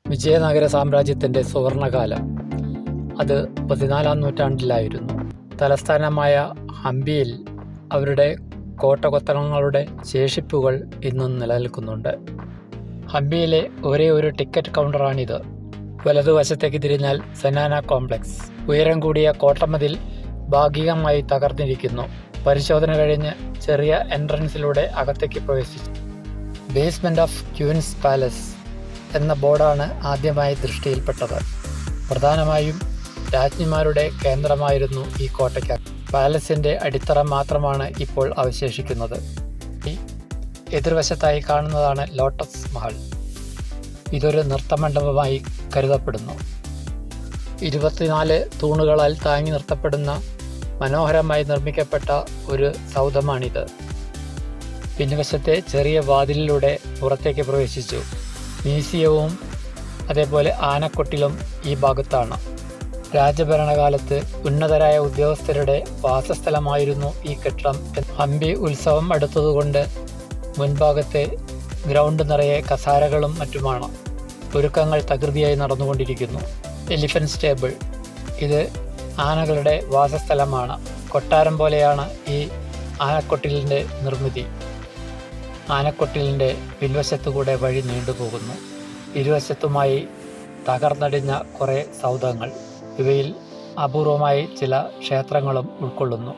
വിജയനഗര സാമ്രാജ്യത്തിൻ്റെ സുവർണകാലം അത് 14-ാം നൂറ്റാണ്ടിലായിരുന്നു. തലസ്ഥാനമായ ഹംപിയിൽ അവരുടെ കോട്ടകൊത്തളങ്ങളുടെ ശേഷിപ്പുകൾ ഇന്നും നിലനിൽക്കുന്നുണ്ട്. ഹംപിയിലെ ഒരേ ഒരു ടിക്കറ്റ് കൗണ്ടറാണിത്. വലതുവശത്തേക്ക് തിരിഞ്ഞാൽ സെനാന കോംപ്ലക്സ്. ഉയരം കൂടിയ കോട്ടമതിൽ ഭാഗികമായി തകർന്നിരിക്കുന്നു. പരിശോധന കഴിഞ്ഞ് ചെറിയ എൻട്രൻസിലൂടെ അകത്തേക്ക് പ്രവേശിച്ചു. ബേസ്മെന്റ് ഓഫ് ക്യൂൻസ് പാലസ് എന്ന ബോർഡാണ് ആദ്യമായി ദൃഷ്ടിയിൽപ്പെട്ടത്. പ്രധാനമായും രാജ്ഞിമാരുടെ കേന്ദ്രമായിരുന്നു ഈ കോട്ടയ്ക്ക്. പാലസിന്റെ അടിത്തറ മാത്രമാണ് ഇപ്പോൾ അവശേഷിക്കുന്നത്. എതിർവശത്തായി കാണുന്നതാണ് ലോട്ടസ് മഹൽ. ഇതൊരു നൃത്തമണ്ഡപമായി കരുതപ്പെടുന്നു. 24 തൂണുകളാൽ താങ്ങി നിർത്തപ്പെടുന്ന മനോഹരമായി നിർമ്മിക്കപ്പെട്ട ഒരു സൗധമാണിത്. പിൻവശത്തെ ചെറിയ വാതിലിലൂടെ പുറത്തേക്ക് പ്രവേശിച്ചു. മ്യൂസിയവും അതേപോലെ ആനക്കൊട്ടിലും ഈ ഭാഗത്താണ്. രാജഭരണകാലത്ത് ഉന്നതരായ ഉദ്യോഗസ്ഥരുടെ വാസസ്ഥലമായിരുന്നു ഈ കെട്ടിടം. ഹംപി ഉത്സവം അടുത്തതുകൊണ്ട് മുൻഭാഗത്തെ ഗ്രൗണ്ട് നിറയെ കസാരകളും മറ്റുമാണ്. ഒരുക്കങ്ങൾ തകൃതിയായി നടന്നുകൊണ്ടിരിക്കുന്നു. എലിഫന്റ് സ്റ്റേബിൾ, ഇത് ആനകളുടെ വാസസ്ഥലമാണ്. കൊട്ടാരം പോലെയാണ് ഈ ആനക്കൊട്ടിലിൻ്റെ നിർമ്മിതി. ആനക്കൊട്ടിലിൻ്റെ പിൻവശത്തുകൂടെ വഴി നീണ്ടുപോകുന്നു. ഇരുവശത്തുമായി തകർന്നടിഞ്ഞ കുറേ സൗധങ്ങൾ. ഇവയിൽ അപൂർവമായി ചില ക്ഷേത്രങ്ങളും ഉൾക്കൊള്ളുന്നു.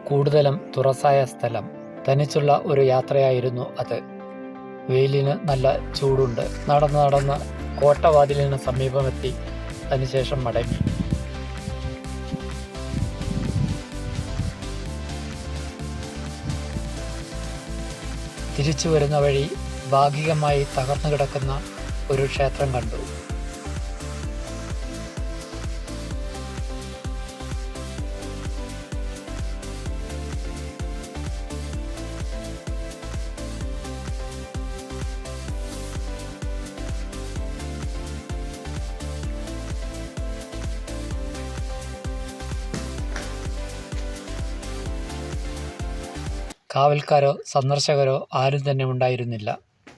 കൂടുതലും തുറസായ സ്ഥലം. തനിച്ചുള്ള ഒരു യാത്രയായിരുന്നു അത്. വെയിലിന് നല്ല ചൂടുണ്ട്. നടന്ന് കോട്ടവാതിലിന് സമീപമെത്തി അതിനുശേഷം മടങ്ങി. തിരിച്ചു വരുന്ന വഴി ഭാഗികമായി തകർന്നു കിടക്കുന്ന ഒരു ക്ഷേത്രം കണ്ടു. കാവൽക്കാരോ സന്ദർശകരോ ആരും തന്നെ ഉണ്ടായിരുന്നില്ല.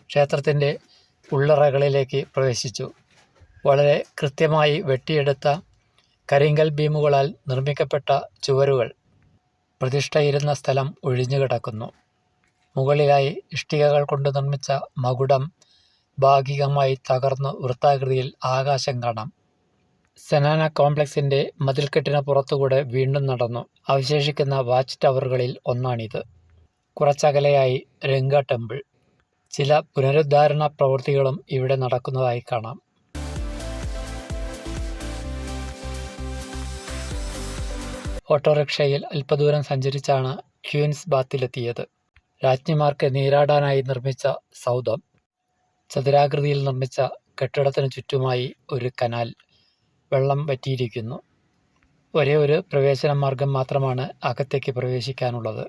ക്ഷേത്രത്തിൻ്റെ ഉള്ളറകളിലേക്ക് പ്രവേശിച്ചു. വളരെ കൃത്യമായി വെട്ടിയെടുത്ത കരിങ്കൽ ബീമുകളാൽ നിർമ്മിക്കപ്പെട്ട ചുവരുകൾ. പ്രതിഷ്ഠയിരുന്ന സ്ഥലം ഒഴിഞ്ഞുകിടക്കുന്നു. മുകളിലായി ഇഷ്ടികകൾ കൊണ്ട് നിർമ്മിച്ച മകുടം ഭാഗികമായി തകർന്നു വൃത്താകൃതിയിൽ ആകാശം കാണാം. സെനാന കോംപ്ലക്സിൻ്റെ മതിൽക്കെട്ടിന് പുറത്തുകൂടെ വീണ്ടും നടന്നു. അവശേഷിക്കുന്ന വാച്ച് ടവറുകളിൽ ഒന്നാണിത്. കുറച്ചകലെയായി രംഗ ടെമ്പിൾ. ചില പുനരുദ്ധാരണ പ്രവൃത്തികളും ഇവിടെ നടക്കുന്നതായി കാണാം. ഓട്ടോറിക്ഷയിൽ അല്പദൂരം സഞ്ചരിച്ചാണ് ക്വീൻസ് ബാത്തിലെത്തിയത്. രാജ്ഞിമാർക്ക് നീരാടാനായി നിർമ്മിച്ച സൗധം. ചതുരാകൃതിയിൽ നിർമ്മിച്ച കെട്ടിടത്തിനു ചുറ്റുമായി ഒരു കനാൽ. വെള്ളം വറ്റിയിരിക്കുന്നു. ഒരേ ഒരു പ്രവേശന മാർഗം മാത്രമാണ് അകത്തേക്ക് പ്രവേശിക്കാനുള്ളത്.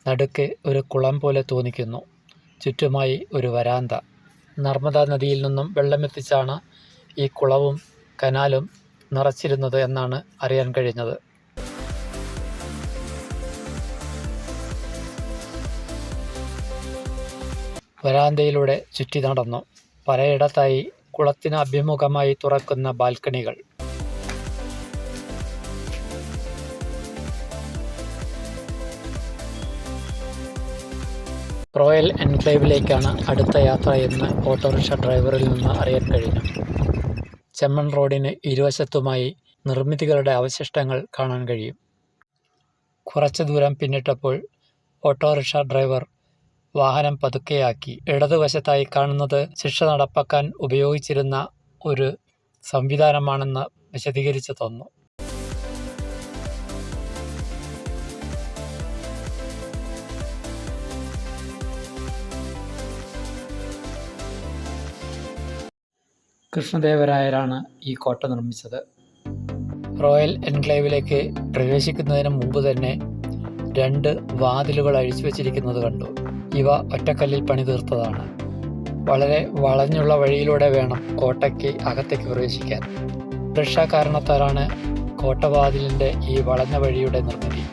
നടുക്ക് ഒരു കുളം പോലെ തോന്നിക്കുന്നു. ചുറ്റുമായി ഒരു വരാന്ത. നർമ്മദ നദിയിൽ നിന്നും വെള്ളമെത്തിച്ചാണ് ഈ കുളവും കനാലും നിറച്ചിരുന്നത് എന്നാണ് അറിയാൻ കഴിഞ്ഞത്. വരാന്തയിലൂടെ ചുറ്റി നടന്നു. പലയിടത്തായി കുളത്തിന് അഭിമുഖമായി തുറക്കുന്ന ബാൽക്കണികൾ. റോയൽ എൻക്ലേവിലേക്കാണ് അടുത്ത യാത്ര എന്ന് ഓട്ടോറിക്ഷ ഡ്രൈവറിൽ നിന്ന് അറിയാൻ കഴിഞ്ഞു. ചെമ്മൺ റോഡിന് ഇരുവശത്തുമായി നിർമ്മിതികളുടെ അവശിഷ്ടങ്ങൾ കാണാൻ കഴിയും. കുറച്ചു ദൂരം പിന്നിട്ടപ്പോൾ ഓട്ടോറിക്ഷ ഡ്രൈവർ വാഹനം പതുക്കെയാക്കി. ഇടതുവശത്തായി കാണുന്നത് ശിക്ഷ നടപ്പാക്കാൻ ഉപയോഗിച്ചിരുന്ന ഒരു സംവിധാനമാണെന്ന് വിശദീകരിച്ചു തന്നു. കൃഷ്ണദേവരായരാണ് ഈ കോട്ട നിർമ്മിച്ചത്. റോയൽ എൻക്ലേവിലേക്ക് പ്രവേശിക്കുന്നതിന് മുമ്പ് തന്നെ 2 വാതിലുകൾ അഴിച്ചു വച്ചിരിക്കുന്നത് കണ്ടു. ഇവ ഒറ്റക്കല്ലിൽ പണിതീർത്തതാണ്. വളരെ വളഞ്ഞുള്ള വഴിയിലൂടെ വേണം കോട്ടയ്ക്ക് അകത്തേക്ക് പ്രവേശിക്കാൻ. സുരക്ഷാ കാരണത്താലാണ് കോട്ടവാതിലിൻ്റെ ഈ വളഞ്ഞ വഴിയുടെ നിർമ്മിതി.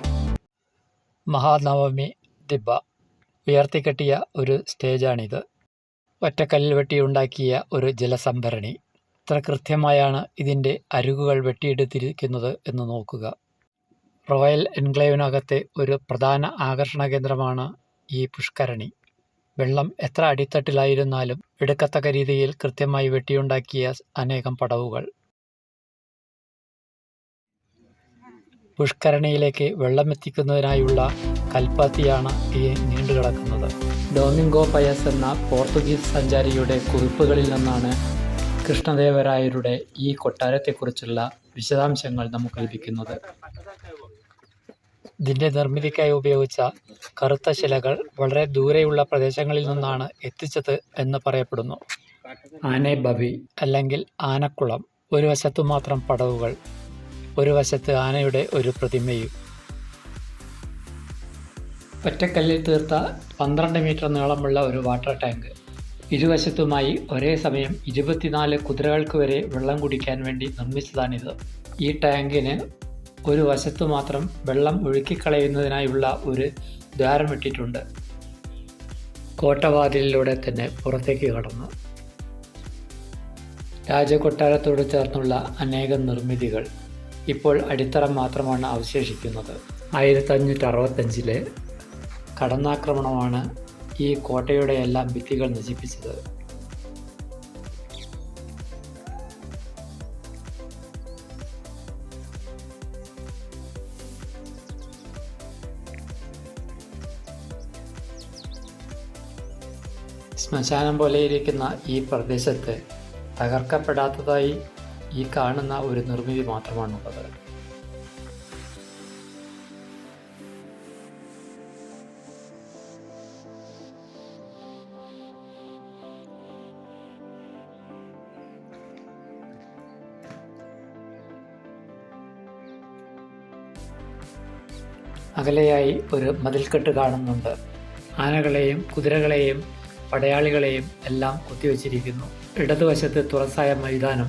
മഹാനവമി ദിബ്ബ ഉയർത്തിക്കെട്ടിയ ഒരു സ്റ്റേജാണിത്. ഒറ്റക്കല്ലിൽ വെട്ടിയുണ്ടാക്കിയ ഒരു ജലസംഭരണി. എത്ര കൃത്യമായാണ് ഇതിൻ്റെ അരികുകൾ വെട്ടിയെടുത്തിരിക്കുന്നത് എന്ന് നോക്കുക. റോയൽ എൻക്ലേവിനകത്തെ ഒരു പ്രധാന ആകർഷണ കേന്ദ്രമാണ് ഈ പുഷ്കരണി. വെള്ളം എത്ര അടിത്തട്ടിലായിരുന്നാലും എടുക്കത്തക്ക രീതിയിൽ കൃത്യമായി വെട്ടിയുണ്ടാക്കിയ അനേകം പടവുകൾ. പുഷ്കരണിയിലേക്ക് വെള്ളമെത്തിക്കുന്നതിനായുള്ള കൽപ്പാത്തിയാണ് ഈ നീണ്ടുകിടക്കുന്നത്. ഡോമിംഗോ പയസ് എന്ന പോർത്തുഗീസ് സഞ്ചാരിയുടെ കുറിപ്പുകളിൽ നിന്നാണ് കൃഷ്ണദേവരായരുടെ ഈ കൊട്ടാരത്തെക്കുറിച്ചുള്ള വിശദാംശങ്ങൾ നമുക്ക് ലഭിക്കുന്നത്. ഇതിൻ്റെ നിർമ്മിതിക്കായി ഉപയോഗിച്ച കറുത്ത ശിലകൾ വളരെ ദൂരെയുള്ള പ്രദേശങ്ങളിൽ നിന്നാണ് എത്തിച്ചത് എന്ന് പറയപ്പെടുന്നു. ആനബവി അല്ലെങ്കിൽ ആനക്കുളം, ഒരു വശത്തു മാത്രം പടവുകൾ, ഒരു വശത്ത് ആനയുടെ ഒരു പ്രതിമയും. ഒറ്റക്കല്ലിൽ തീർത്ത 12 മീറ്റർ നീളമുള്ള ഒരു വാട്ടർ ടാങ്ക്. ഇരുവശത്തുമായി ഒരേ സമയം 24 കുതിരകൾക്ക് വരെ വെള്ളം കുടിക്കാൻ വേണ്ടി നിർമ്മിച്ചതാണിത്. ഈ ടാങ്കിന് ഒരു വശത്തു മാത്രം വെള്ളം ഒഴുക്കിക്കളയുന്നതിനായുള്ള ഒരു ദ്വാരം ഇട്ടിട്ടുണ്ട്. കോട്ടവാതിലിലൂടെ തന്നെ പുറത്തേക്ക് കടന്നു. രാജകൊട്ടാരത്തോട് ചേർന്നുള്ള അനേകം നിർമ്മിതികൾ. ഇപ്പോൾ അടിത്തറ മാത്രമാണ് അവശേഷിക്കുന്നത്. 1565 കടന്നാക്രമണമാണ് ഈ കോട്ടയുടെ എല്ലാം ഭിത്തികൾ നശിപ്പിച്ചത്. ശ്മശാനം പോലെയിരിക്കുന്ന ഈ പ്രദേശത്ത് തകർക്കപ്പെടാത്തതായി ഈ കാണുന്ന ഒരു നിർമ്മിതി മാത്രമാണുള്ളത്. അകലെയായി ഒരു മതിൽക്കെട്ട് കാണുന്നുണ്ട്. ആനകളെയും കുതിരകളെയും പടയാളികളെയും എല്ലാം കുത്തിവെച്ചിരിക്കുന്നു. ഇടതുവശത്ത് തുറസായ മൈതാനം.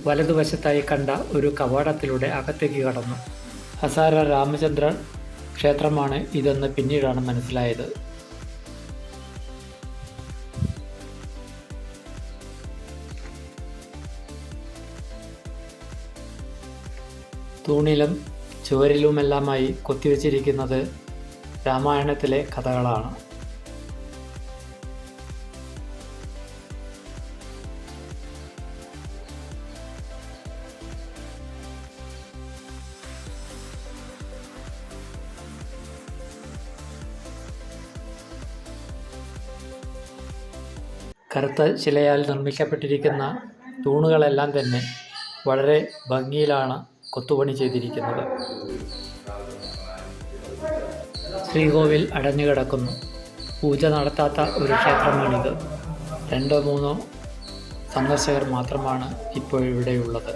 വലതുവശത്തായി കണ്ട ഒരു കവാടത്തിലൂടെ അകത്തേക്ക് കടന്നു. ഹസാര രാമചന്ദ്ര ക്ഷേത്രമാണ് ഇതെന്ന് പിന്നീടാണ് മനസ്സിലായത്. തൂണിലും ചുവരിലുമെല്ലാമായി കൊത്തിവെച്ചിരിക്കുന്നത് രാമായണത്തിലെ കഥകളാണ്. കറുത്ത ശിലയാൽ നിർമ്മിക്കപ്പെട്ടിരിക്കുന്ന തൂണുകളെല്ലാം തന്നെ വളരെ ഭംഗിയിലാണ് കൊത്തുപണി ചെയ്തിരിക്കുന്നത്. ശ്രീകോവിൽ അടഞ്ഞുകിടക്കുന്നു. പൂജ നടത്താത്ത ഒരു ക്ഷേത്രമാണിത്. 2-3 സന്ദർശകർ മാത്രമാണ് ഇപ്പോഴിവിടെയുള്ളത്.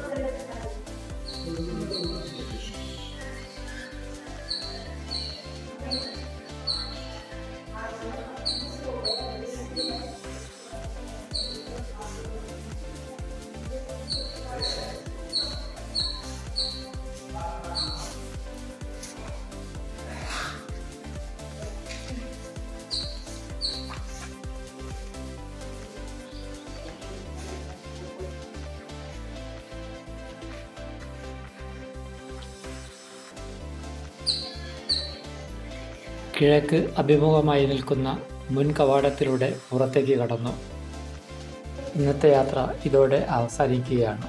കിഴക്ക് അഭിമുഖമായി നിൽക്കുന്ന മുൻ കവാടത്തിലൂടെ പുറത്തേക്ക് കടന്നു. ഇന്നത്തെ യാത്ര ഇതോടെ അവസാനിക്കുകയാണ്.